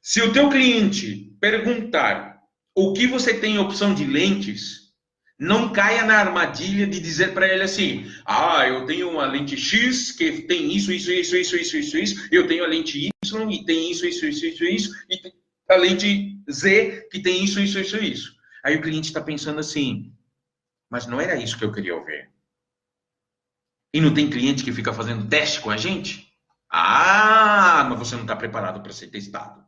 Se o teu cliente perguntar o que você tem opção de lentes, não caia na armadilha de dizer para ele assim: ah, eu tenho uma lente X que tem isso, eu tenho a lente Y e tem isso, e a lente Z que tem isso. Aí o cliente está pensando assim, mas não era isso que eu queria ouvir. E não tem cliente que fica fazendo teste com a gente? Ah, mas você não está preparado para ser testado.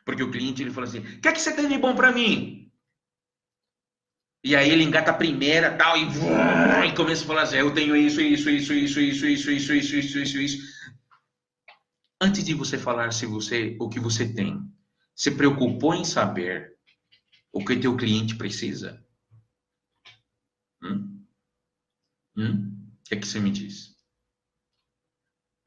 Porque o cliente ele fala assim: o que é que você tem de bom para mim? E aí ele engata a primeira tal e começa a falar assim: eu tenho isso. Antes de você falar se você o que você tem, se preocupou em saber o que teu cliente precisa? Hum? O que é que você me diz?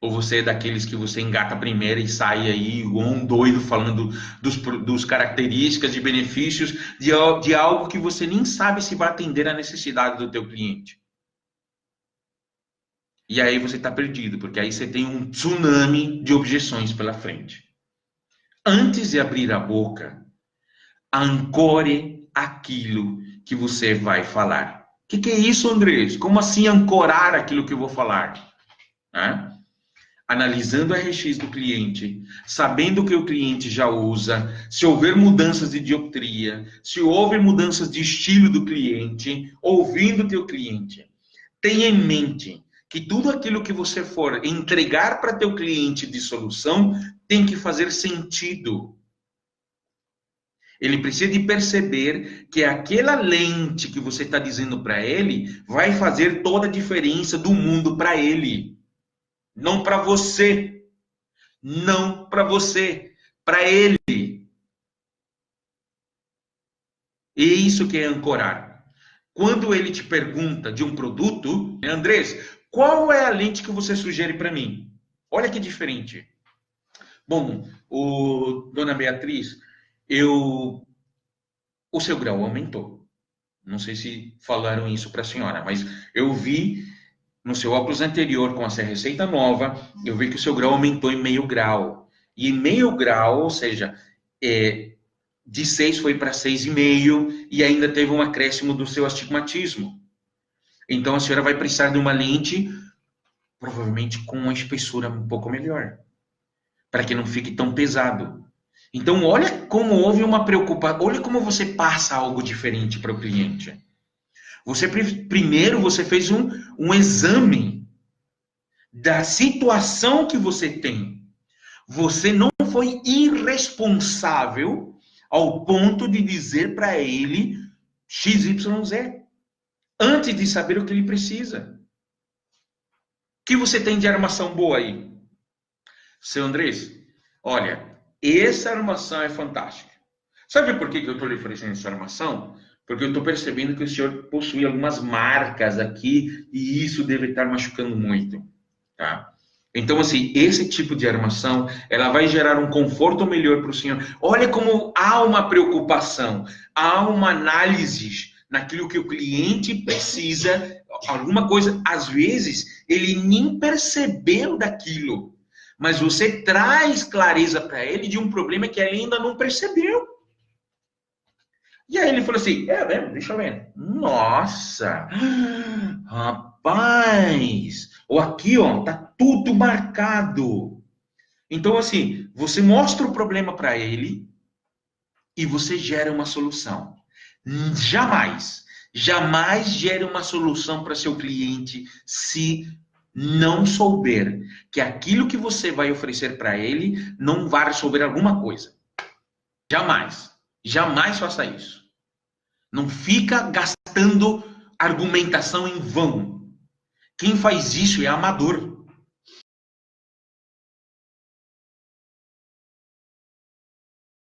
Ou você é daqueles que você engata a primeira e sai aí igual um doido falando dos características e benefícios de algo que você nem sabe se vai atender a necessidade do teu cliente? E aí você está perdido, porque aí você tem um tsunami de objeções pela frente. Antes de abrir a boca, ancore aquilo que você vai falar. O que é isso, Andrés? Como assim ancorar aquilo que eu vou falar? Né? Analisando o RX do cliente, sabendo o que o cliente já usa, se houver mudanças de dioptria, se houver mudanças de estilo do cliente, ouvindo o teu cliente. Tenha em mente que tudo aquilo que você for entregar para teu cliente de solução tem que fazer sentido. Ele precisa de perceber que aquela lente que você está dizendo para ele vai fazer toda a diferença do mundo para ele. Não para você. Não para você. Para ele. E isso que é ancorar. Quando ele te pergunta de um produto, Andrés, qual é a lente que você sugere para mim? Olha que diferente. Bom, dona Beatriz, o seu grau aumentou. Não sei se falaram isso para a senhora, mas eu vi no seu óculos anterior com essa receita nova, eu vi que o seu grau aumentou em meio grau. E meio grau, ou seja, de 6 foi para 6,5 e ainda teve um acréscimo do seu astigmatismo. Então a senhora vai precisar de uma lente, provavelmente com uma espessura um pouco melhor, para que não fique tão pesado. Então olha como houve uma preocupação, olha como você passa algo diferente para o cliente. Primeiro você fez um exame da situação que você tem. Você não foi irresponsável ao ponto de dizer para ele XYZ, antes de saber o que ele precisa. O que você tem de armação boa aí? Seu Andrés, olha, essa armação é fantástica. Sabe por que eu estou lhe oferecendo essa armação? Porque eu estou percebendo que o senhor possui algumas marcas aqui e isso deve estar machucando muito. Tá? Então, assim, esse tipo de armação, ela vai gerar um conforto melhor para o senhor. Olha como há uma preocupação, há uma análise naquilo que o cliente precisa, alguma coisa, às vezes, ele nem percebeu daquilo, mas você traz clareza para ele de um problema que ele ainda não percebeu. E aí ele falou assim, deixa eu ver. Nossa, rapaz, ou aqui, ó, tá tudo marcado. Então, assim, você mostra o problema para ele e você gera uma solução. Jamais, jamais gere uma solução para seu cliente se não souber que aquilo que você vai oferecer para ele não vai resolver alguma coisa. Jamais, jamais faça isso. Não fica gastando argumentação em vão. Quem faz isso é amador.